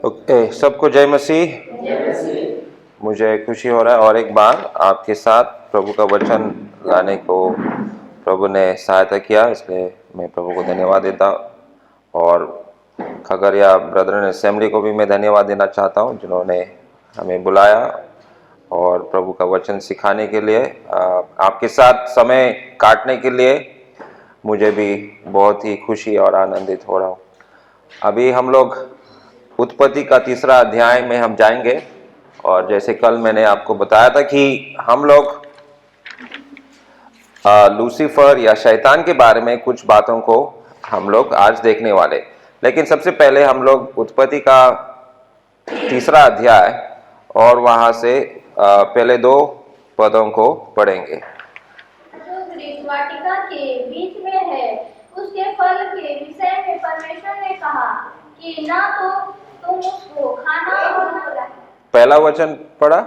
Okay, सबको जय मसीह। मुझे खुशी हो रहा है और एक बार आपके साथ प्रभु का वचन लाने को प्रभु ने सहायता किया, इसलिए मैं प्रभु को धन्यवाद देता हूँ। और खगरिया ब्रदरन असेंबली को भी मैं धन्यवाद देना चाहता हूँ, जिन्होंने हमें बुलाया और प्रभु का वचन सिखाने के लिए, आपके साथ समय काटने के लिए मुझे भी बहुत ही खुशी और आनंदित हो रहा हूँ। अभी हम लोग उत्पत्ति का 3रा अध्याय में हम जाएंगे, और जैसे कल मैंने आपको बताया था कि हम लोग लूसीफर या शैतान के बारे में कुछ बातों को हम लोग आज देखने वाले। लेकिन सबसे पहले हम लोग उत्पत्ति का 3रा अध्याय और वहां से पहले 2 पदों को पढ़ेंगे। जो वाटिका के बीच में है, उसके फल के विषय में परमेश्वर ने कहा कि ना तो तुम उसको खाना और न। पहला वचन पढ़ा।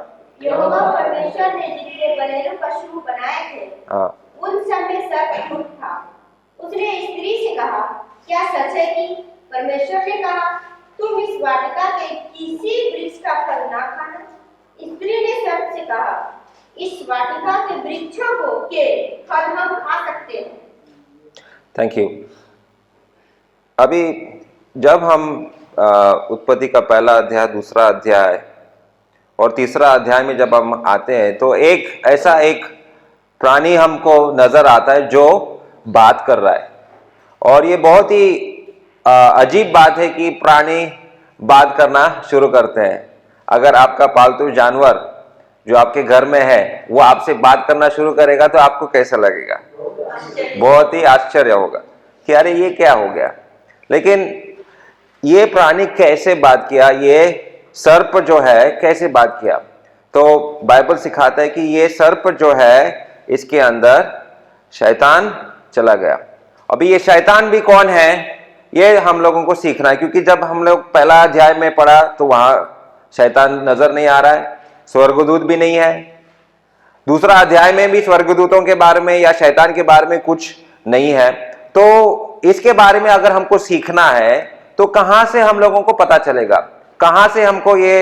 यहोवा परमेश्वर ने जितने बलिष्ठ पशु बनाए थे, उन सब में सर्प झूठ था। उसने स्त्री से कहा, क्या सच है कि परमेश्वर ने कहा तुम इस वाटिका के किसी वृक्ष का फल ना खाना? स्त्री ने सर्प से कहा, इस वाटिका के वृक्षों को के फल हम खा सकते हैं। Thank you. अभी जब हम उत्पत्ति का पहला अध्याय, 2रा अध्याय और 3रा अध्याय में जब हम आते हैं तो एक प्राणी हमको नजर आता है जो बात कर रहा है। और ये बहुत ही अजीब बात है कि प्राणी बात करना शुरू करते हैं। अगर आपका पालतू जानवर जो आपके घर में है वो आपसे बात करना शुरू करेगा तो आपको कैसा लगेगा? बहुत ही आश्चर्य होगा कि अरे ये क्या हो गया। लेकिन ये प्राणी कैसे बात किया, ये सर्प जो है कैसे बात किया? तो बाइबल सिखाता है कि ये सर्प जो है इसके अंदर शैतान चला गया। अभी ये शैतान भी कौन है ये हम लोगों को सीखना है, क्योंकि जब हम लोग पहला अध्याय में पढ़ा तो वहां शैतान नजर नहीं आ रहा है, स्वर्गदूत भी नहीं है। 2रा अध्याय में भी स्वर्गदूतों के बारे में या शैतान के बारे में कुछ नहीं है। तो इसके बारे में अगर हमको सीखना है तो कहां से हम लोगों को पता चलेगा? कहां से हमको ये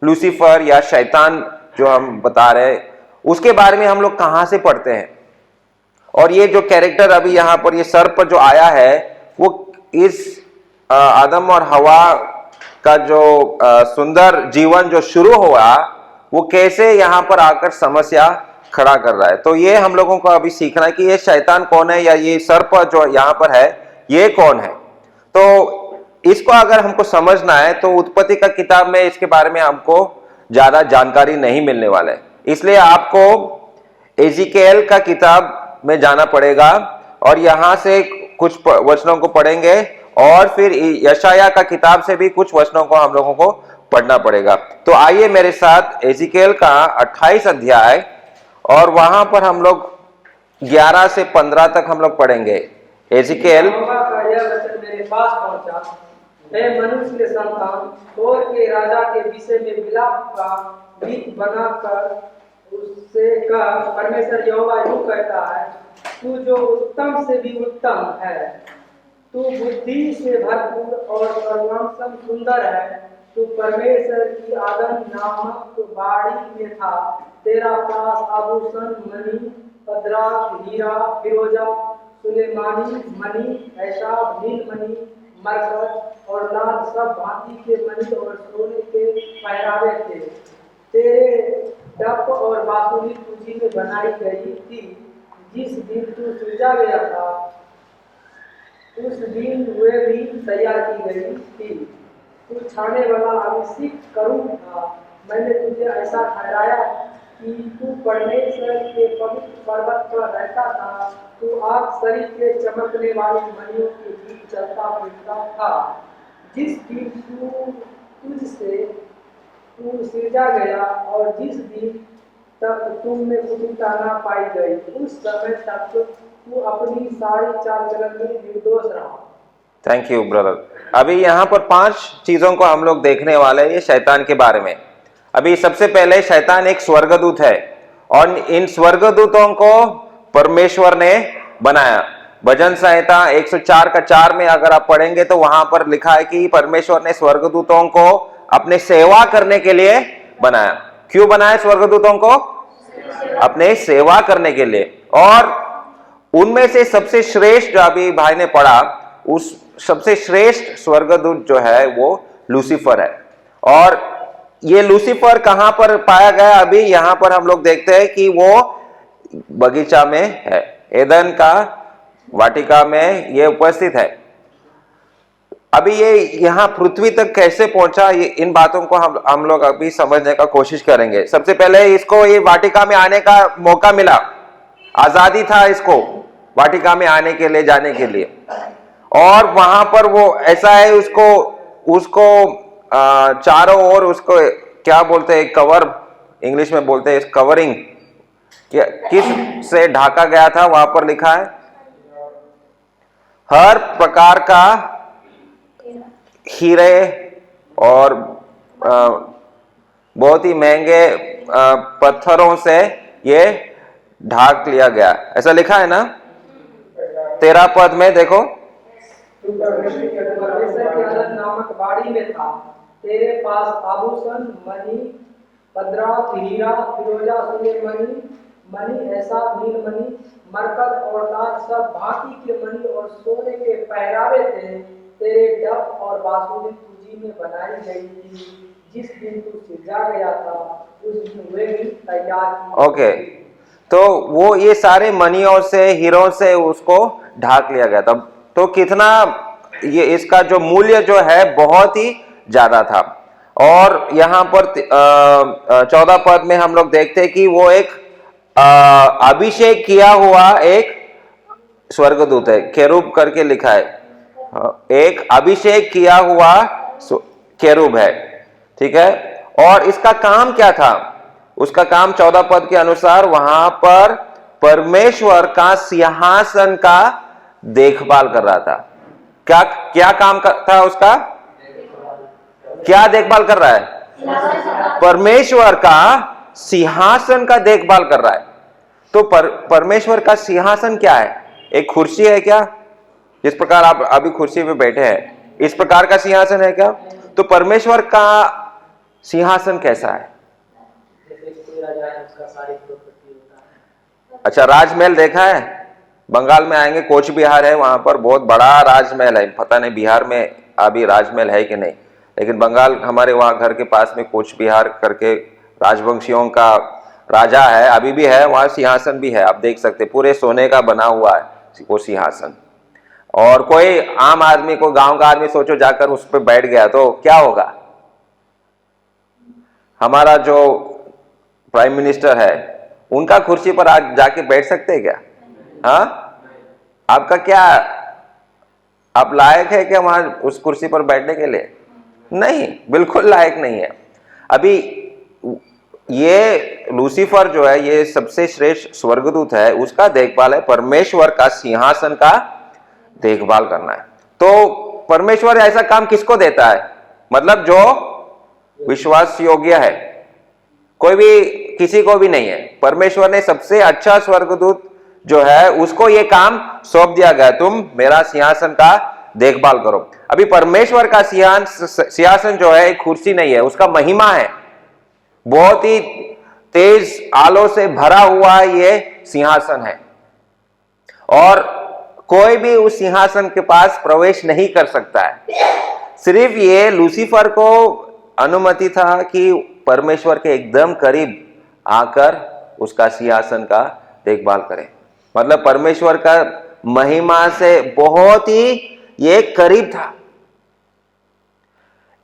लूसीफर या शैतान जो हम बता रहे उसके बारे में हम लोग कहां से पढ़ते हैं? और ये जो कैरेक्टर अभी यहां पर ये सर्प जो आया है वो इस आदम और हवा का जो सुंदर जीवन जो शुरू हुआ वो कैसे यहां पर आकर समस्या खड़ा कर रहा है। तो ये हम लोगों को अभी सीखना है कि ये शैतान कौन है या ये सर्प जो यहां पर है ये कौन है। तो इसको अगर हमको समझना है तो उत्पत्ति का किताब में इसके बारे में हमको ज्यादा जानकारी नहीं मिलने वाला है, इसलिए आपको एजिकेल का किताब में जाना पड़ेगा और यहां से कुछ वचनों को पढ़ेंगे और फिर यशाया का किताब से भी कुछ वचनों को हम लोगों को पढ़ना पड़ेगा। तो आइए मेरे साथ एजिकेल का 28 अध्याय और वहां पर हम लोग 11 से 15 तक हम लोग पढ़ेंगे। एजिकेल मेरे पास पहुंचा, मैं मनुष्य के संतान तोर के राजा के विषय में विलाप का गीत बनाकर उससे कह, परमेश्वर यहोवा यूं कहता है, तू जो उत्तम से भी उत्तम है, तू बुद्धि से भरपूर और सर्वांगम सुंदर है, तू परमेश्वर की आदम नामक बाड़ी में था, तेरा पास आभूषण मणि पद्राक हीरा फिरोजा सुलेमानी मणि ऐसा नीलमणि मरकत और लाल सब भांति के मणि और सोने के पहरावे थे। तेरे डप और बांसुरी तुझी में बनाई गई थी। जिस दिन तू सृजा गया था उस दिन वे भी तैयार की गई थी। तू छाने वाला अभिषेक करूं था। मैंने तुझे ऐसा ठहराया कि तू परमेश्वर के पवित्र पर्वत पर रहता था। तू आग शरीर के चमकने वाली मणियों के बीच चलता फिरता था। जिस दिन तुझसे तू सृजा गया और जिस दिन तक तुम में कुटिलता ना पाई गई, उस समय तक तू अपनी सारी चाल चलन में निर्दोष रहा। Thank you brother. अभी यहाँ पर 5 चीजों को हम लोग देखने वाले हैं ये शैतान के बारे में। अभी सबसे पहले शैतान एक स्वर्गदूत है और इन स्वर्गदूतों को परमेश्वर ने बनाया। भजन संहिता 104 का 4 में अगर आप पढ़ेंगे तो वहां पर लिखा है कि परमेश्वर ने स्वर्गदूतों को अपने सेवा करने के लिए बनाया। क्यों बनाया स्वर्गदूतों को? अपने सेवा करने के लिए। और उनमें से सबसे श्रेष्ठ, जो अभी भाई ने पढ़ा, उस सबसे श्रेष्ठ स्वर्गदूत जो है वो लूसीफर है। और ये लूसीफर कहां पर पाया गया? अभी यहां पर हम लोग देखते हैं कि वो बगीचा में है, एदन का वाटिका में ये उपस्थित है। अभी ये यहां पृथ्वी तक कैसे पहुंचा, ये इन बातों को हम लोग अभी समझने का कोशिश करेंगे। सबसे पहले इसको ये वाटिका में आने का मौका मिला, आजादी था इसको वाटिका में आने के लिए, जाने के लिए। और वहां पर वो ऐसा है, उसको चारों ओर उसको क्या बोलते हैं, कवर, इंग्लिश में बोलते हैं कवरिंग, किस से ढाका गया था? वहां पर लिखा है हर प्रकार का हीरे और बहुत ही महंगे पत्थरों से ये ढाक लिया गया, ऐसा लिखा है ना 13 पद में। देखो, परमेश्वर के आदत नामक बाड़ी में था, तेरे पास आभूषण, मणि, पद्रा, हीरा, फिरोजा, मणि, ऐसा नीलमणि, मरकत और ताज, सब भांति के मणि और सोने के पहरावे थे। तेरे डफ और बांसुरी तुझी में बनाई गई थी। जिस दिन तू सिरजा गया था उस दिन वे भी तैयार की। ओके, तो वो ये सारे मणियों से, हीरों से उसको ढाक लिया गया था। तो कितना ये इसका जो मूल्य जो है बहुत ही ज्यादा था। और यहाँ पर 14 पद में हम लोग देखते हैं कि वो एक अभिषेक किया हुआ एक स्वर्गदूत है, केरूब करके लिखा है, एक अभिषेक किया हुआ केरूब है, ठीक है। और इसका काम क्या था? उसका काम 14 पद के अनुसार वहां पर परमेश्वर का सिंहासन का देखभाल कर रहा था। क्या काम था उसका? क्या देखभाल कर रहा है? परमेश्वर का सिंहासन का देखभाल कर रहा है। तो परमेश्वर का सिंहासन क्या है? एक कुर्सी है क्या? जिस प्रकार आप अभी कुर्सी पे बैठे हैं, इस प्रकार का सिंहासन है क्या? तो परमेश्वर का सिंहासन कैसा है? अच्छा, राजमहल देखा है? बंगाल में आएंगे, कोच बिहार है, वहां पर बहुत बड़ा राजमहल है। पता नहीं बिहार में अभी राजमहल है कि नहीं, लेकिन बंगाल हमारे वहां घर के पास में कोच बिहार करके राजवंशियों का राजा है, अभी भी है, वहां सिंहासन भी है, आप देख सकते, पूरे सोने का बना हुआ है वो सिंहासन। और कोई आम आदमी को, गांव का आदमी सोचो जाकर उस पर बैठ गया तो क्या होगा? हमारा जो प्राइम मिनिस्टर है, उनका कुर्सी पर आज जाके बैठ सकते हैं क्या? हाँ, आपका क्या, आप लायक है क्या वहां उस कुर्सी पर बैठने के लिए? नहीं, बिल्कुल लायक नहीं है। अभी ये लूसीफर जो है, ये सबसे श्रेष्ठ स्वर्गदूत है, उसका देखभाल है परमेश्वर का सिंहासन का देखभाल करना है। तो परमेश्वर ऐसा काम किसको देता है? मतलब जो विश्वास योग्य है, कोई भी, किसी को भी नहीं है। परमेश्वर ने सबसे अच्छा स्वर्गदूत जो है उसको ये काम सौंप दिया गया, तुम मेरा सिंहासन का देखभाल करो। अभी परमेश्वर का सिंहासन जो है एक कुर्सी नहीं है, उसका महिमा है, बहुत ही तेज आलो से भरा हुआ ये सिंहासन है। और कोई भी उस सिंहासन के पास प्रवेश नहीं कर सकता है। सिर्फ ये लूसीफर को अनुमति था कि परमेश्वर के एकदम करीब आकर उसका सिंहासन का देखभाल करे। मतलब परमेश्वर का महिमा से बहुत ही ये करीब था,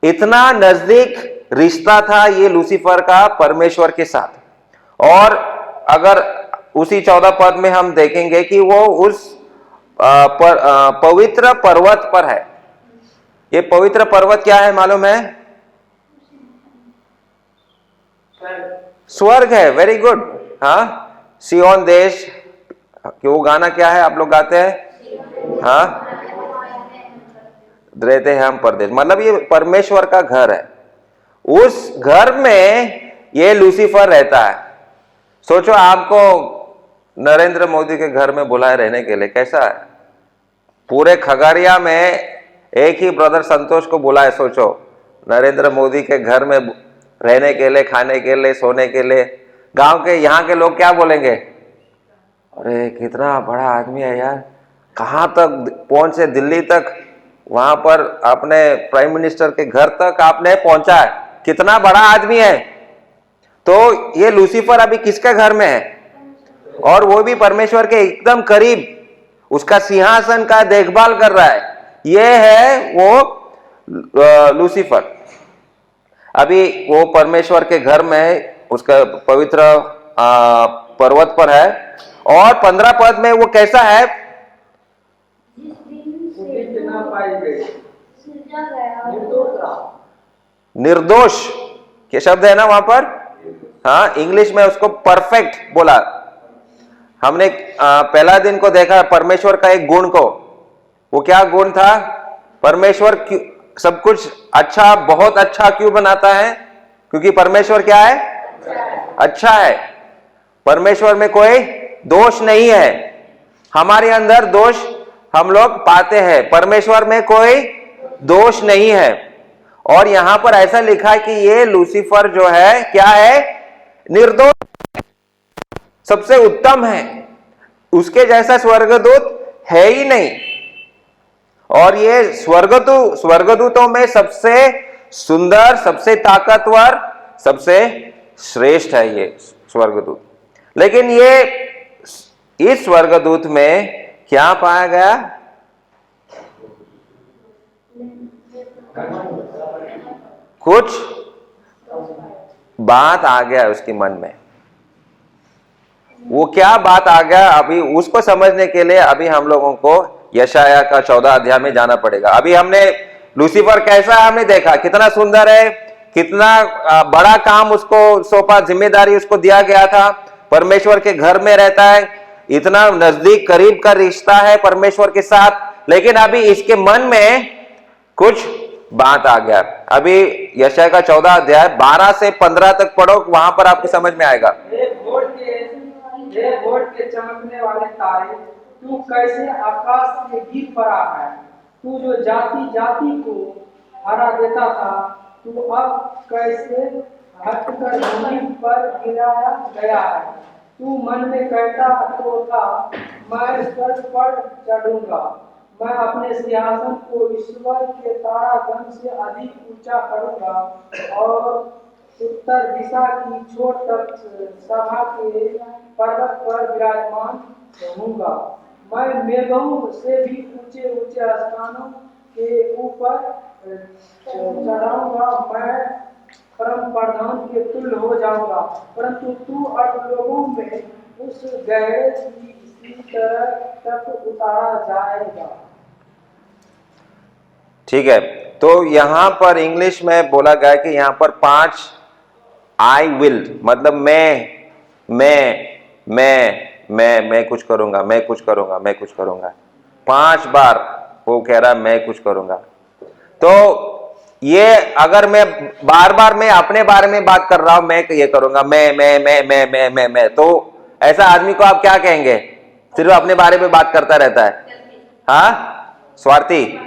इतना नजदीक रिश्ता था ये लूसीफर का परमेश्वर के साथ। और अगर उसी 14 पद में हम देखेंगे कि वो उस पवित्र पर्वत पर है। ये पवित्र पर्वत क्या है मालूम है? स्वर्ग है। Very good. हाँ, सियोन देश, कि वो गाना क्या है आप लोग गाते हैं? हाँ, रहते हैं हम परदेश, मतलब ये परमेश्वर का घर है। उस घर में ये लूसीफर रहता है। सोचो, आपको नरेंद्र मोदी के घर में बुलाए रहने के लिए, कैसा है? पूरे खगड़िया में एक ही ब्रदर संतोष को बुलाए। सोचो, नरेंद्र मोदी के घर में रहने के लिए, खाने के लिए, सोने के लिए। गांव के, यहाँ के लोग क्या बोलेंगे? अरे कितना बड़ा आदमी है यार, कहाँ तक पहुंचे, दिल्ली तक, वहां पर अपने प्राइम मिनिस्टर के घर तक आपने पहुंचा है, कितना बड़ा आदमी है। तो ये लूसीफर अभी किसके घर में है? और वो भी परमेश्वर के एकदम करीब, उसका सिंहासन का देखभाल कर रहा है। ये है वो लूसीफर। अभी वो परमेश्वर के घर में, उसका पवित्र पर्वत पर है। और 15 पद में वो कैसा है? निर्दोष के शब्द है ना वहां पर। हाँ, इंग्लिश में उसको परफेक्ट बोला। हमने पहला दिन को देखा परमेश्वर का एक गुण को। वो क्या गुण था? परमेश्वर सब कुछ अच्छा, बहुत अच्छा क्यों बनाता है? क्योंकि परमेश्वर क्या है? अच्छा है। परमेश्वर में कोई दोष नहीं है। हमारे अंदर दोष हम लोग पाते हैं, परमेश्वर में कोई दोष नहीं है। और यहां पर ऐसा लिखा है कि ये लूसीफर जो है क्या है? निर्दोष, सबसे उत्तम है। उसके जैसा स्वर्गदूत है ही नहीं। और ये स्वर्गदूतों में सबसे सुंदर, सबसे ताकतवर, सबसे श्रेष्ठ है ये स्वर्गदूत। लेकिन ये इस स्वर्गदूत में क्या पाया गया? कुछ बात आ गया उसके मन में। वो क्या बात आ गया, अभी उसको समझने के लिए अभी हम लोगों को यशाया का 14 अध्याय में जाना पड़ेगा। अभी हमने लूसीफर कैसा है हमने देखा, कितना सुंदर है, कितना बड़ा काम उसको सौंपा, जिम्मेदारी उसको दिया गया था। परमेश्वर के घर में रहता है, इतना नजदीक करीब का रिश्ता है परमेश्वर के साथ। लेकिन अभी इसके मन में कुछ बात आ गया। अभी यशाया का 14 अध्याय 12 से 15 तक पढ़ो, वहां पर आपको समझ में आएगा। भोर के चमकने वाले तारे, तू कैसे आकाश से गिर पड़ा है। तू जो जाति जाति को हरा देता था, तू अब कैसे हटकर जमीन पर गिराया गया है। तू मन में कहता तो था, मैं स्वर्ग पर चढ़ूंगा, मैं अपने सिंहासन को ईश्वर के तारागण से अधिक ऊंचा करूंगा और उत्तर दिशा की छोर तक सभा के पर्वत पर विराजमान रहूंगा। मैं मेघों से भी ऊंचे ऊंचे स्थानों के ऊपर चढ़ाऊंगा, मैं परम प्रधान के तुल्य हो जाऊंगा, परंतु तू अब लोगों में उस गहरे की इसी तरह तक उतारा जाएगा। ठीक है, तो यहां पर इंग्लिश में बोला गया कि यहां पर 5 आई विल, मतलब मैं कुछ करूंगा, मैं कुछ करूंगा, मैं कुछ करूंगा। 5 बार वो कह रहा मैं कुछ करूंगा। तो ये अगर मैं बार बार मैं अपने बारे में बात कर रहा हूं, मैं ये करूंगा, मैं, तो ऐसा आदमी को आप क्या कहेंगे? सिर्फ अपने बारे में बात करता रहता है। हाँ, स्वार्थी,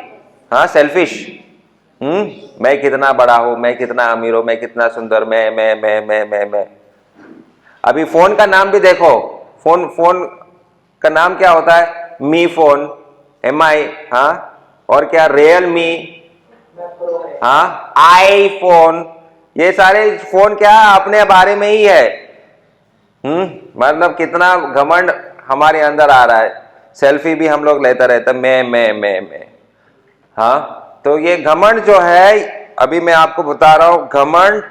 हाँ, सेल्फिश। मैं कितना बड़ा हूं, मैं कितना अमीर हूं, मैं कितना सुंदर, मैं। अभी फोन का नाम भी देखो, फोन का नाम क्या होता है? मी फोन, MI, हाँ, और क्या? रियलमी, हाँ, आईफोन। ये सारे फोन क्या अपने बारे में ही है। मतलब कितना घमंड हमारे अंदर आ रहा है। सेल्फी भी हम लोग लेते रहते, मैं। हाँ, तो ये घमंड जो है, अभी मैं आपको बता रहा हूं, घमंड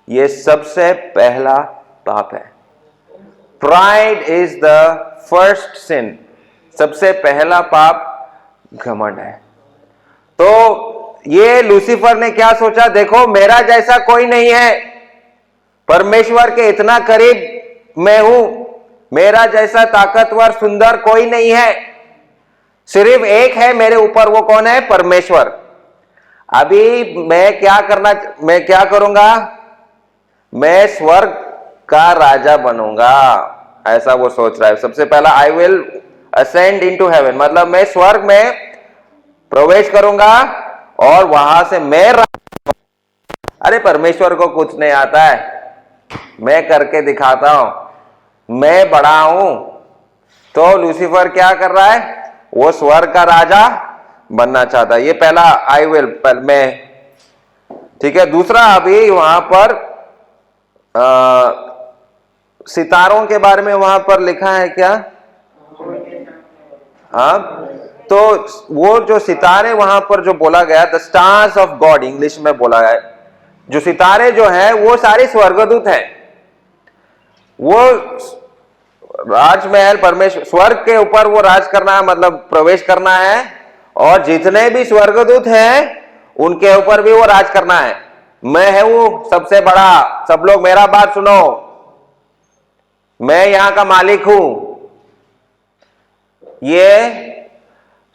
ये सबसे पहला पाप है। प्राइड इज द फर्स्ट सिन। सबसे पहला पाप घमंड है। तो ये लूसीफर ने क्या सोचा? देखो, मेरा जैसा कोई नहीं है, परमेश्वर के इतना करीब मैं हूं, मेरा जैसा ताकतवर सुंदर कोई नहीं है, सिर्फ एक है मेरे ऊपर, वो कौन है? परमेश्वर। अभी मैं क्या करूंगा? मैं स्वर्ग का राजा बनूंगा, ऐसा वो सोच रहा है। सबसे पहला I will ascend into haven, मतलब मैं स्वर्ग में प्रवेश करूंगा और वहां से मैं अरे परमेश्वर को कुछ नहीं आता है, मैं करके दिखाता हूं, मैं बड़ा हूं। तो लूसीफर क्या कर रहा है, वो स्वर्ग का राजा बनना चाहता है। ये पहला आई विल मैं, ठीक है। दूसरा अभी वहां पर सितारों के बारे में वहां पर लिखा है क्या? हाँ, तो वो जो सितारे वहां पर जो बोला गया, the stars of God English में बोला है, जो सितारे जो है वो सारे स्वर्गदूत हैं। वो राजमहल परमेश्वर स्वर्ग के ऊपर वो राज करना है, मतलब प्रवेश करना है, और जितने भी स्वर्गदूत हैं उनके ऊपर भी वो राज करना है। मैं है वो सबसे बड़ा, सब लोग मेरा बात सुनो, मैं यहां का मालिक हूं। ये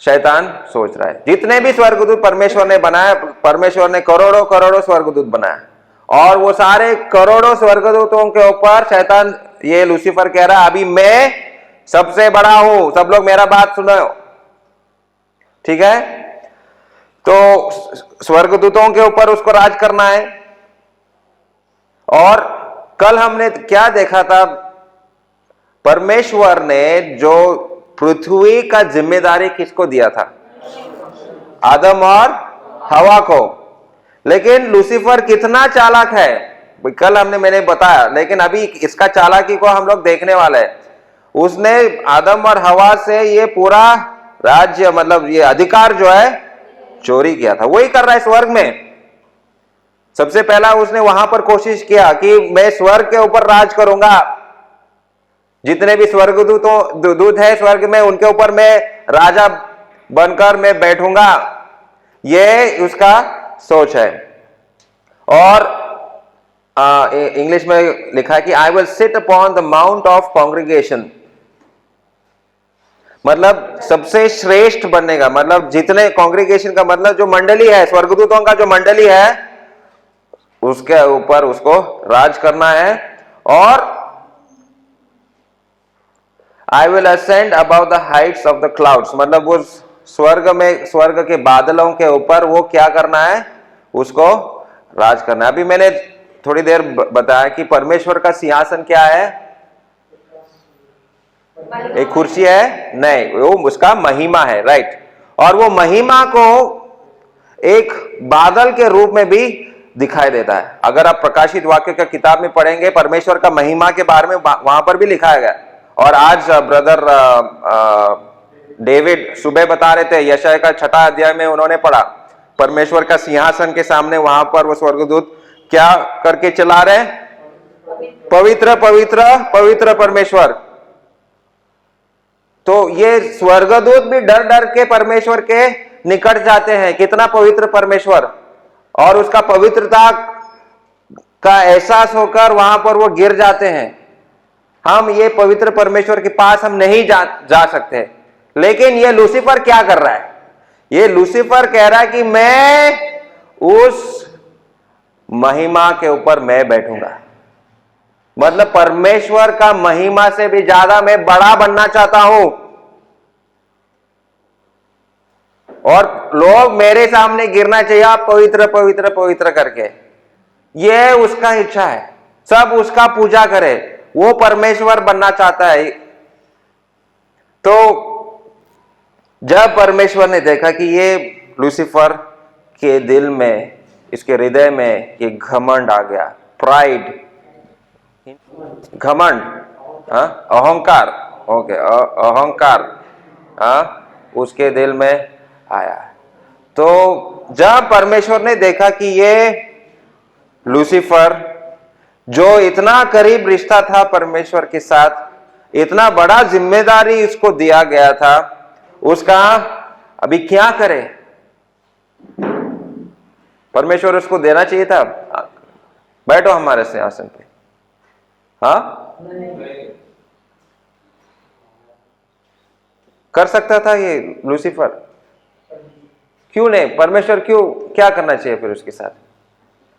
शैतान सोच रहा है। जितने भी स्वर्गदूत परमेश्वर ने बनाया, परमेश्वर ने करोड़ों करोड़ों स्वर्गदूत बनाया, और वो सारे करोड़ों स्वर्गदूतों के ऊपर शैतान, ये लूसीफर कह रहा है अभी मैं सबसे बड़ा हूं, सब लोग मेरा बात सुनो, ठीक है। तो स्वर्गदूतों के ऊपर उसको राज करना है। और कल हमने क्या देखा था, परमेश्वर ने जो पृथ्वी का जिम्मेदारी किसको दिया था? आदम और हवा को। लेकिन लूसीफर कितना चालाक है, कल मैंने बताया, लेकिन अभी इसका चालाकी को हम लोग देखने वाले हैं। उसने आदम और हवा से ये पूरा राज्य, मतलब ये अधिकार जो है चोरी किया था। वही कर रहा है स्वर्ग में। सबसे पहला उसने वहां पर कोशिश किया कि मैं स्वर्ग के ऊपर राज करूंगा, जितने भी दूत है स्वर्ग में उनके ऊपर मैं राजा बनकर मैं बैठूंगा, ये उसका सोच है। और इंग्लिश में लिखा है कि I will sit upon the mount of congregation, मतलब सबसे श्रेष्ठ बनने का मतलब, जितने कॉन्ग्रीगेशन का मतलब जो मंडली है, स्वर्गदूतों का जो मंडली है, उसके ऊपर उसको राज करना है। और I will ascend about the Heights of the clouds, मतलब वो स्वर्ग में, स्वर्ग के बादलों के ऊपर वो क्या करना है, उसको राज करना है। अभी मैंने थोड़ी देर बताया कि परमेश्वर का सिंहासन क्या है, एक कुर्सी है, नहीं, वो उसका महिमा है, राइट। और वो महिमा को एक बादल के रूप में भी दिखाई देता है। अगर आप प्रकाशित वाक्य का किताब में पढ़ेंगे, परमेश्वर का महिमा के बारे में वहां पर भी लिखा गया। और आज ब्रदर डेविड सुबह बता रहे थे, यशायाह का 6 अध्याय में उन्होंने पढ़ा, परमेश्वर का सिंहासन के सामने वहां पर वो स्वर्गदूत क्या करके चला रहे, पवित्र पवित्र पवित्र परमेश्वर। तो ये स्वर्गदूत भी डर डर के परमेश्वर के निकट जाते हैं, कितना पवित्र परमेश्वर, और उसका पवित्रता का एहसास होकर वहां पर वो गिर जाते हैं। हम ये पवित्र परमेश्वर के पास हम नहीं जा सकते। लेकिन ये लूसीफर क्या कर रहा है, ये लूसीफर कह रहा है कि मैं उस महिमा के ऊपर मैं बैठूंगा, मतलब परमेश्वर का महिमा से भी ज्यादा मैं बड़ा बनना चाहता हूं, और लोग मेरे सामने गिरना चाहिए, आप पवित्र पवित्र पवित्र करके। ये उसका इच्छा है, सब उसका पूजा करे, वो परमेश्वर बनना चाहता है। तो जब परमेश्वर ने देखा कि ये लूसीफर के दिल में, इसके हृदय में ये घमंड आ गया, प्राइड, घमंड, अहंकार, ओके, अहंकार उसके दिल में आया। तो जब परमेश्वर ने देखा कि ये लूसीफर, जो इतना करीब रिश्ता था परमेश्वर के साथ, इतना बड़ा जिम्मेदारी इसको दिया गया था, उसका अभी क्या करे, परमेश्वर उसको देना चाहिए था, बैठो हमारे सिंहासन पे, हाँ, कर सकता था ये लूसीफर, क्यों नहीं? परमेश्वर क्यों, क्या करना चाहिए फिर उसके साथ?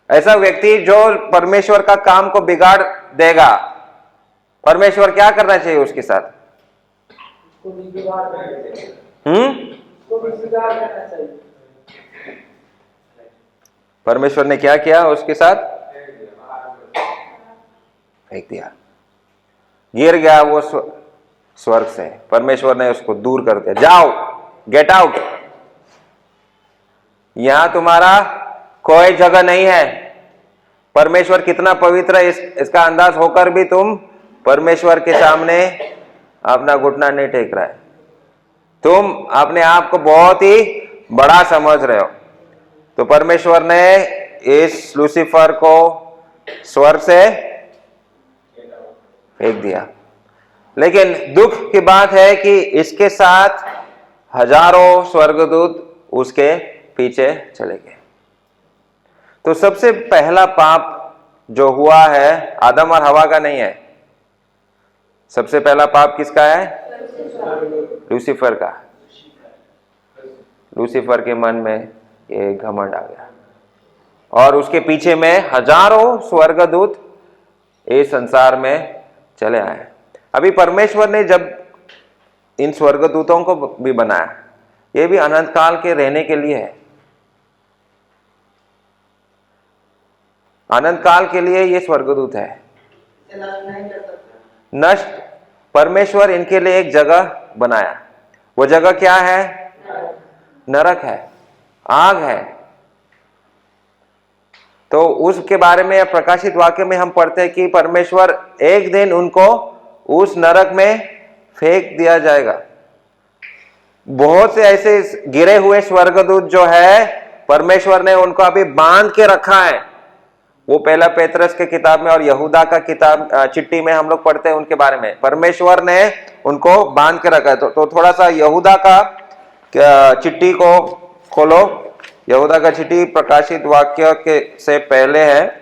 ऐसा व्यक्ति जो परमेश्वर का काम को बिगाड़ देगा, परमेश्वर क्या करना चाहिए उसके साथ? उसको भी जुगाड़ करना चाहिए। उसको भी जुगाड़ करना चाहिए। परमेश्वर ने क्या किया उसके साथ? फेंक दिया, गिर गया वो स्वर्ग से। परमेश्वर ने उसको दूर कर दिया, जाओ, गेट आउट, यहां तुम्हारा कोई जगह नहीं है। परमेश्वर कितना पवित्र है इसका अंदाज होकर भी तुम परमेश्वर के सामने अपना घुटना नहीं टेक रहा है। तुम अपने आप को बहुत ही बड़ा समझ रहे हो। तो परमेश्वर ने इस लूसीफर को स्वर्ग से फेंक दिया। लेकिन दुख की बात है कि इसके साथ हजारों स्वर्गदूत उसके पीछे चले गए। तो सबसे पहला पाप जो हुआ है आदम और हवा का नहीं है। सबसे पहला पाप किसका है? लूसीफर का। लूसीफर के मन में ये घमंड आ गया और उसके पीछे में हजारों स्वर्गदूत इस संसार में चले आए। अभी परमेश्वर ने जब इन स्वर्गदूतों को भी बनाया, ये भी अनंत काल के रहने के लिए है। अनंत काल के लिए ये स्वर्गदूत है। नष्ट परमेश्वर इनके लिए एक जगह बनाया। वो जगह क्या है? नरक है, आग है। तो उसके बारे में प्रकाशित वाक्य में हम पढ़ते हैं कि परमेश्वर एक दिन उनको उस नरक में फेंक दिया जाएगा। बहुत से ऐसे गिरे हुए स्वर्गदूत जो है परमेश्वर ने उनको अभी बांध के रखा है। वो पहला पेत्रस के किताब में और यहूदा का किताब चिट्ठी में हम लोग पढ़ते हैं उनके बारे में। परमेश्वर ने उनको बांध के रखा है। तो थोड़ा सा यहूदा का चिट्ठी को खोलो। यहूदा का चिट्ठी प्रकाशित वाक्य के से पहले है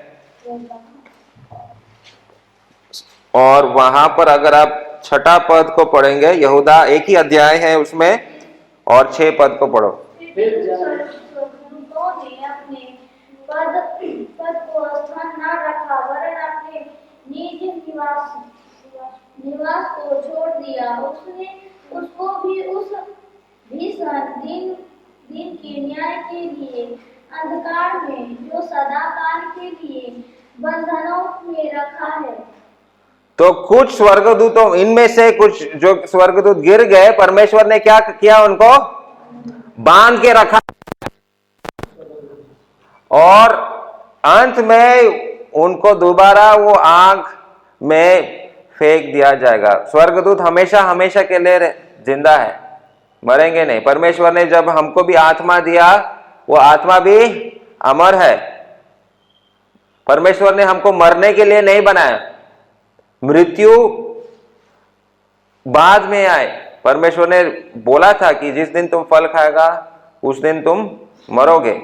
और वहां पर अगर आप 6 पद को पढ़ेंगे, यहूदा एक ही अध्याय है उसमें, और 6 पद को पढ़ो। पद को स्थान न रखा वरन अपने निज निवास को छोड़ दिया। उसने उसको भी उस भीषण दिन के न्याय के लिए अंधकार में जो सदा काल के लिए बंधनों में रखा है। तो कुछ स्वर्गदूतों, इनमें से कुछ जो स्वर्गदूत गिर गए, परमेश्वर ने क्या किया? उनको बांध के रखा और अंत में उनको दोबारा वो आग में फेंक दिया जाएगा। स्वर्गदूत हमेशा हमेशा के लिए जिंदा है, मरेंगे नहीं। परमेश्वर ने जब हमको भी आत्मा दिया, वो आत्मा भी अमर है। परमेश्वर ने हमको मरने के लिए नहीं बनाया। मृत्यु बाद में आए। परमेश्वर ने बोला था कि जिस दिन तुम फल खाएगा उस दिन तुम मरोगे।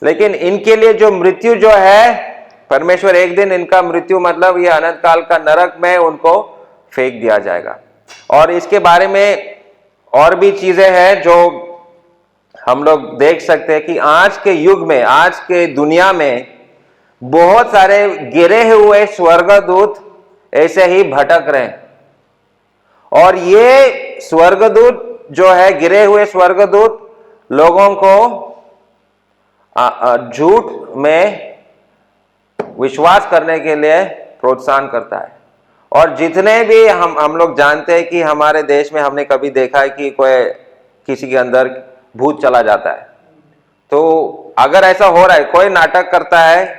लेकिन इनके लिए जो मृत्यु जो है, परमेश्वर एक दिन इनका मृत्यु मतलब ये अनंत काल का नरक में उनको फेंक दिया जाएगा। और इसके बारे में और भी चीजें हैं जो हम लोग देख सकते हैं कि आज के युग में, आज के दुनिया में बहुत सारे गिरे हुए स्वर्गदूत ऐसे ही भटक रहे हैं। और ये स्वर्गदूत जो है, गिरे हुए स्वर्गदूत लोगों को झूठ में विश्वास करने के लिए प्रोत्साहन करता है। और जितने भी हम लोग जानते हैं कि हमारे देश में हमने कभी देखा है कि कोई किसी के अंदर भूत चला जाता है। तो अगर ऐसा हो रहा है, कोई नाटक करता है,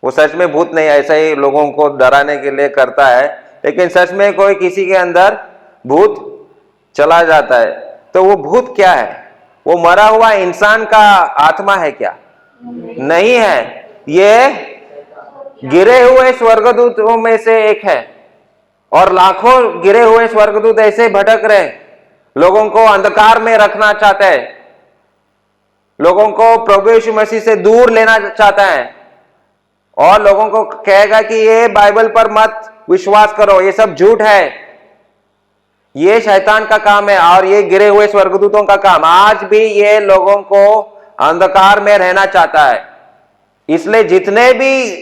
वो सच में भूत नहीं, ऐसा ही लोगों को डराने के लिए करता है, लेकिन सच में कोई किसी के अंदर भूत चला जाता है, तो वो भूत क्या है? वो मरा हुआ इंसान का आत्मा है क्या? नहीं है, ये गिरे हुए स्वर्गदूतों में से एक है। और लाखों गिरे हुए स्वर्गदूत ऐसे भटक रहे, लोगों को अंधकार में रखना चाहते हैं, लोगों को प्रभु यीशु मसीह से दूर लेना चाहता है और लोगों को कहेगा कि ये बाइबल पर मत विश्वास करो, ये सब झूठ है। ये शैतान का काम है और ये गिरे हुए स्वर्गदूतों का काम। आज भी ये लोगों को अंधकार में रहना चाहता है। इसलिए जितने भी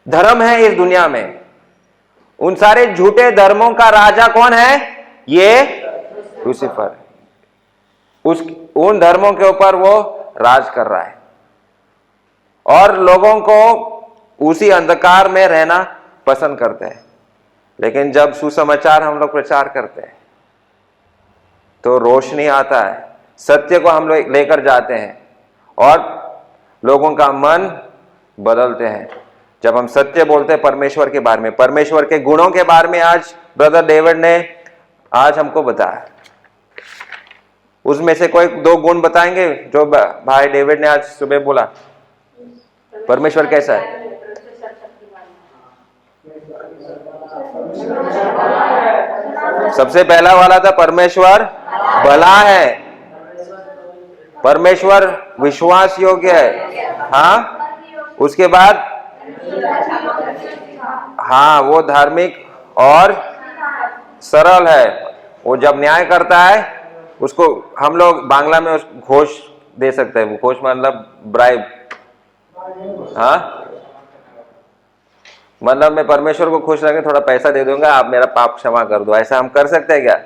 धर्म है इस दुनिया में, उन सारे झूठे धर्मों का राजा कौन है? ये लूसीफर है। उन धर्मों के ऊपर वो राज कर रहा है और लोगों को उसी अंधकार में रहना पसंद करते हैं। लेकिन जब सुसमाचार हम लोग प्रचार करते हैं तो रोशनी आता है, सत्य को हम लोग लेकर जाते हैं और लोगों का मन बदलते हैं। जब हम सत्य बोलते हैं परमेश्वर के बारे में, परमेश्वर के गुणों के बारे में, आज ब्रदर डेविड ने आज हमको बताया। उसमें से कोई 2 गुण बताएंगे जो भाई डेविड ने आज सुबह बोला? परमेश्वर कैसा है? सबसे पहला वाला था परमेश्वर भला है, परमेश्वर विश्वास योग्य है। हाँ, उसके बाद हाँ, वो धार्मिक और सरल है। वो जब न्याय करता है उसको हम लोग बांग्ला में घोष दे सकते हैं। घोष मतलब ब्राइब। हाँ, मतलब मैं परमेश्वर को खुश रखे थोड़ा पैसा दे दूंगा, आप मेरा पाप क्षमा कर दो, ऐसा हम कर सकते हैं क्या?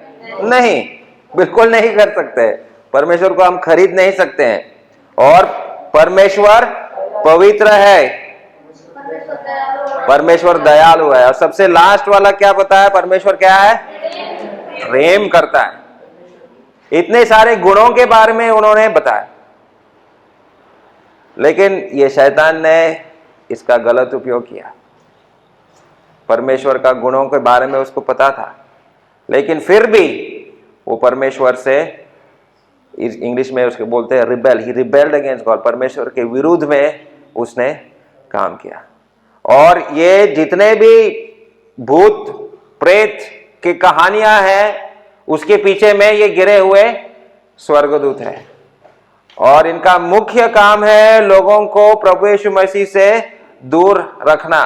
नहीं, बिल्कुल नहीं कर सकते। परमेश्वर को हम खरीद नहीं सकते हैं। और परमेश्वर पवित्र है, परमेश्वर दयालु है। और सबसे लास्ट वाला क्या बताया? परमेश्वर क्या है? प्रेम करता है। इतने सारे गुणों के बारे में उन्होंने बताया, लेकिन ये शैतान ने इसका गलत उपयोग किया। परमेश्वर का गुणों के बारे में उसको पता था, लेकिन फिर भी वो परमेश्वर से, इंग्लिश में उसको बोलते हैं रिबेल, ही रिबेल्ड अगेंस्ट गॉड, परमेश्वर के विरुद्ध में उसने काम किया। और ये जितने भी भूत प्रेत की कहानियां हैं उसके पीछे में ये गिरे हुए स्वर्गदूत हैं और इनका मुख्य काम है लोगों को प्रभु यीशु मसीह से दूर रखना,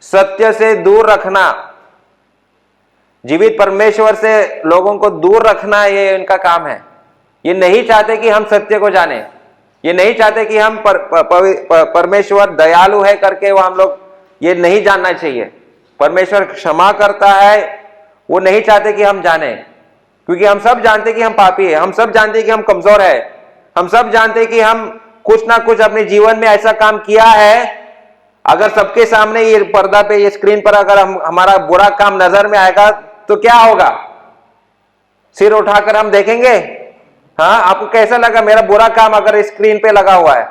सत्य से दूर रखना, जीवित परमेश्वर से लोगों को दूर रखना। ये इनका काम है। ये नहीं चाहते कि हम सत्य को जाने, ये नहीं चाहते कि हम परमेश्वर दयालु है करके वो हम लोग ये नहीं जानना चाहिए। परमेश्वर क्षमा करता है, वो नहीं चाहते कि हम जाने, क्योंकि हम सब जानते कि हम पापी है, हम सब जानते कि हम कमजोर है, हम सब जानते कि हम कुछ ना कुछ अपने जीवन में ऐसा काम किया है। अगर सबके सामने ये पर्दा पे, ये स्क्रीन पर अगर हमारा बुरा काम नजर में आएगा तो क्या होगा? सिर उठाकर हम देखेंगे। हाँ, आपको कैसा लगा मेरा बुरा काम अगर स्क्रीन पे लगा हुआ है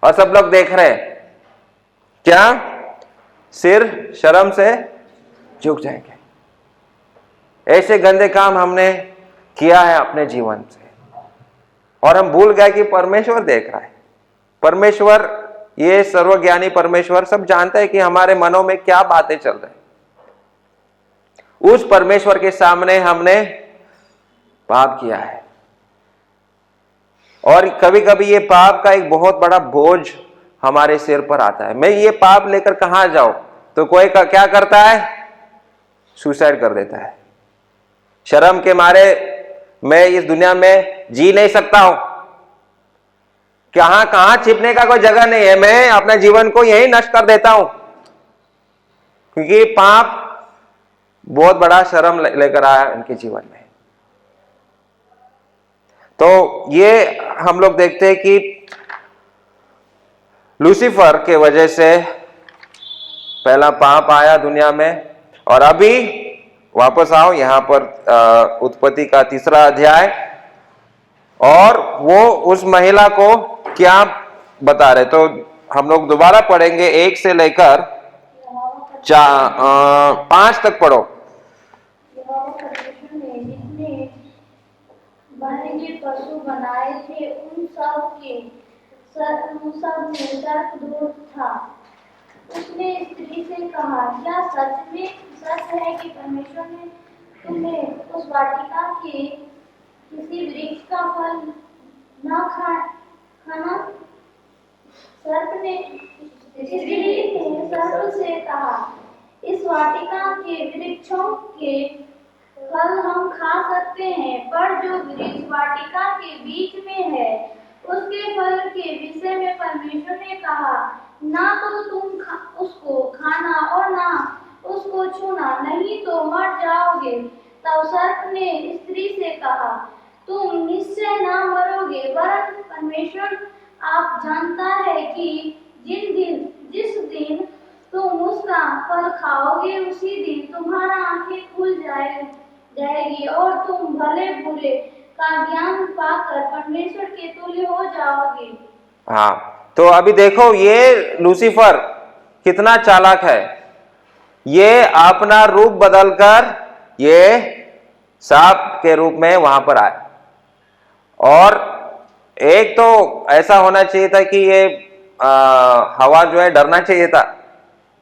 और सब लोग देख रहे हैं? क्या सिर शर्म से झुक जाएंगे? ऐसे गंदे काम हमने किया है अपने जीवन से और हम भूल गए कि परमेश्वर देख रहा है। परमेश्वर, ये सर्वज्ञानी परमेश्वर सब जानता है कि हमारे मनों में क्या बातें चल रही। उस परमेश्वर के सामने हमने पाप किया है और कभी कभी ये पाप का एक बहुत बड़ा बोझ हमारे सिर पर आता है। मैं ये पाप लेकर कहां जाऊं? तो कोई का क्या करता है? सुसाइड कर देता है। शर्म के मारे मैं इस दुनिया में जी नहीं सकता हूं, कहां छिपने का कोई जगह नहीं है, मैं अपने जीवन को यही नष्ट कर देता हूं, क्योंकि पाप बहुत बड़ा शर्म लेकर आया इनके जीवन में। तो ये हम लोग देखते हैं कि लूसीफर के वजह से पहला पाप आया दुनिया में। और अभी वापस आओ यहां पर उत्पत्ति का 3रा अध्याय, और वो उस महिला को क्या बता रहे, तो हम लोग दोबारा पढ़ेंगे 1 से लेकर 5 तक पढ़ो। जितने वन्य पशु बनाए थे उन सब में सर्पदोष था। उसने स्त्री से कहा, क्या सच है कि परमेश्वर ने तुम्हें उस वाटिका के किसी वृक्ष का फल न खाना? सर्प ने सर्प से कहा, इस वाटिका के वृक्षों के फल हम खा सकते हैं, पर जो वृक्ष वाटिका के बीच में है उसके फल के विषय में परमेश्वर ने कहा, ना तो तुम उसको खाना और ना उसको छूना, नहीं तो मर जाओगे। तब सर्प ने स्त्री से कहा, तुम निश्चय ना मरोगे, वरन परमेश्वर आप जानता है कि जिस दिन तुम उसका फल खाओगे उसी दिन तुम्हारा आंखें खुल जाएगी और तुम भले बुरे का ज्ञान पाकर परमेश्वर के तुल्य हो जाओगे। हाँ, तो अभी देखो ये लूसीफर कितना चालाक है। ये अपना रूप बदलकर ये सांप के रूप में वहां पर आए। और एक तो ऐसा होना चाहिए था कि ये हवा जो है डरना चाहिए था,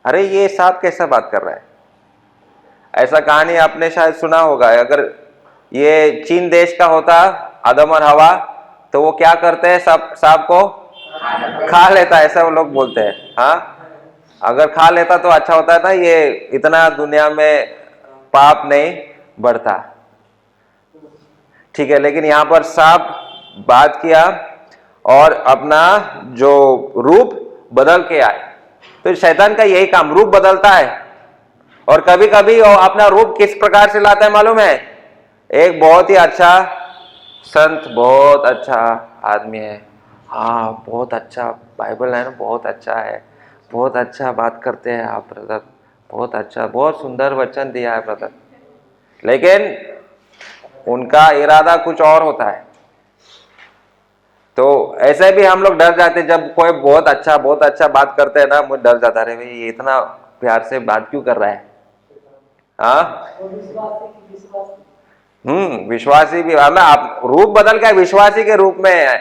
अरे ये सांप कैसा बात कर रहा है। ऐसा कहानी आपने शायद सुना होगा, अगर ये चीन देश का होता आदम और हवा तो वो क्या करते हैं, सांप को खा लेता, ऐसा वो लोग बोलते हैं। हाँ, अगर खा लेता तो अच्छा होता था, ये इतना दुनिया में पाप नहीं बढ़ता। ठीक है, लेकिन यहां पर सांप बात किया और अपना जो रूप बदल के आए। तो शैतान का यही काम, रूप बदलता है। और कभी कभी वो अपना रूप किस प्रकार से लाता है मालूम है? एक बहुत ही अच्छा संत, बहुत अच्छा आदमी है, हाँ बहुत अच्छा बाइबल है ना, बहुत अच्छा है, बहुत अच्छा बात करते हैं आप ब्रदर, बहुत अच्छा, बहुत सुंदर वचन दिया है ब्रदर। लेकिन उनका इरादा कुछ और होता है। तो ऐसे भी हम लोग डर जाते, जब कोई बहुत अच्छा बात करते हैं ना, मुझे डर जाता है, भाई ये इतना प्यार से बात क्यों कर रहा है। हाँ, विश्वासी भी, हमें आप रूप बदल के विश्वासी के रूप में है,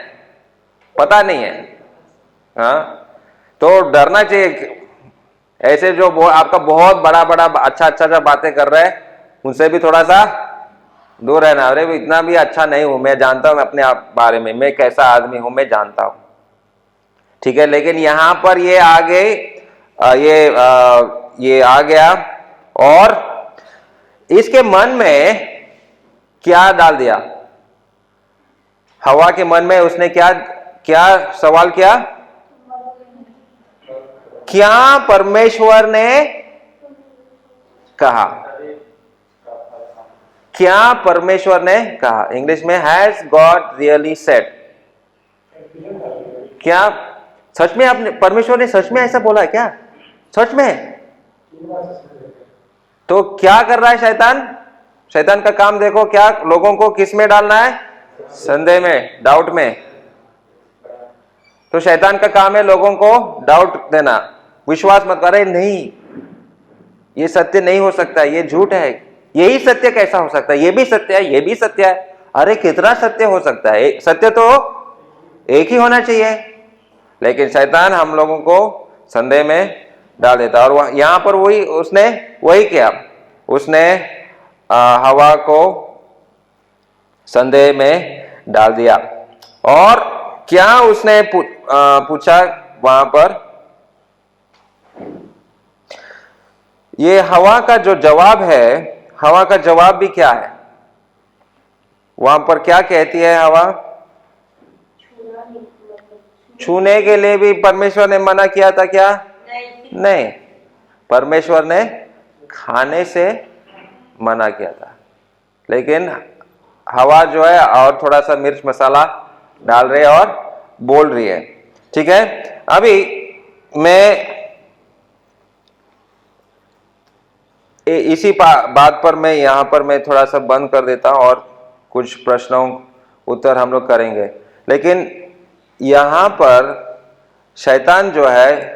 पता नहीं है। हाँ, तो डरना चाहिए। ऐसे जो आपका बहुत बड़ा अच्छा बातें कर रहे हैं, उनसे भी थोड़ा सा दूर रहना। अरे इतना भी अच्छा नहीं हूं, मैं जानता हूं अपने आप बारे में, मैं कैसा आदमी हूं, मैं जानता हूं। ठीक है, लेकिन यहां पर ये आगे ये आ गया और इसके मन में क्या डाल दिया? हवा के मन में उसने क्या सवाल किया? क्या परमेश्वर ने कहा? क्या परमेश्वर ने कहा? इंग्लिश में हैज गॉड रियली सेड? क्या सच में आपने, परमेश्वर ने सच में ऐसा बोला है क्या? सच में? तो क्या कर रहा है शैतान? शैतान का काम देखो, क्या लोगों को किस में डालना है? संदेह में, डाउट में। तो शैतान का काम है लोगों को डाउट देना, विश्वास मत करे, नहीं ये सत्य नहीं हो सकता, ये झूठ है, यही सत्य कैसा हो सकता है, ये भी सत्य है, ये भी सत्य है। अरे कितना सत्य हो सकता है? सत्य तो एक ही होना चाहिए। लेकिन शैतान हम लोगों को संदेह में डाल देता है। और यहां पर उसने वही किया, उसने हवा को संदेह में डाल दिया। और क्या उसने पूछा वहां पर? ये हवा का जो जवाब है, हवा का जवाब भी क्या है? वहां पर क्या कहती है हवा? छूने के लिए भी परमेश्वर ने मना किया था क्या? नहीं, परमेश्वर ने खाने से मना किया था। लेकिन हवा जो है और थोड़ा सा मिर्च मसाला डाल रही है और बोल रही है। ठीक है, अभी मैं इसी बात पर मैं यहां पर मैं थोड़ा सा बंद कर देता हूं और कुछ प्रश्नों उत्तर हम लोग करेंगे। लेकिन यहां पर शैतान जो है,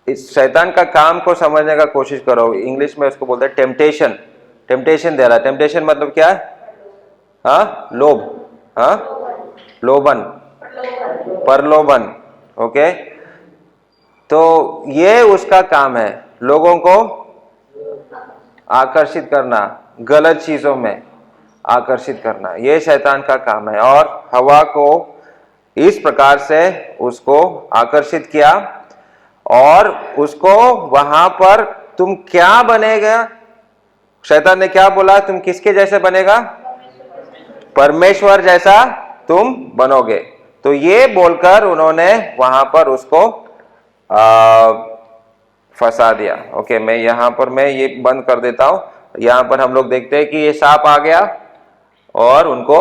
इस शैतान का काम को समझने का कोशिश करो। इंग्लिश में उसको बोलते हैं टेम्पटेशन। टेम्पटेशन दे रहा है। टेम्पटेशन मतलब क्या है? हाँ, लोभ, हाँ, लोभन, प्रलोभन। ओके, तो ये उसका काम है, लोगों को आकर्षित करना, गलत चीजों में आकर्षित करना, ये शैतान का काम है। और हवा को इस प्रकार से उसको आकर्षित किया और उसको वहां पर तुम क्या बनेगा? शैतान ने क्या बोला? तुम किसके जैसे बनेगा? परमेश्वर जैसा तुम बनोगे। तो ये बोलकर उन्होंने वहां पर उसको फंसा दिया। ओके, मैं यहाँ पर मैं ये बंद कर देता हूँ। यहाँ पर हम लोग देखते हैं कि ये सांप आ गया और उनको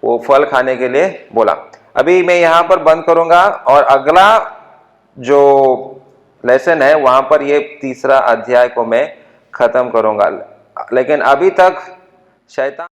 वो फल खाने के लिए बोला। अभी मैं यहाँ पर बंद करूंगा और अगला जो लेसन है वहां पर ये तीसरा अध्याय को मैं खत्म करूंगा। लेकिन अभी तक शैतान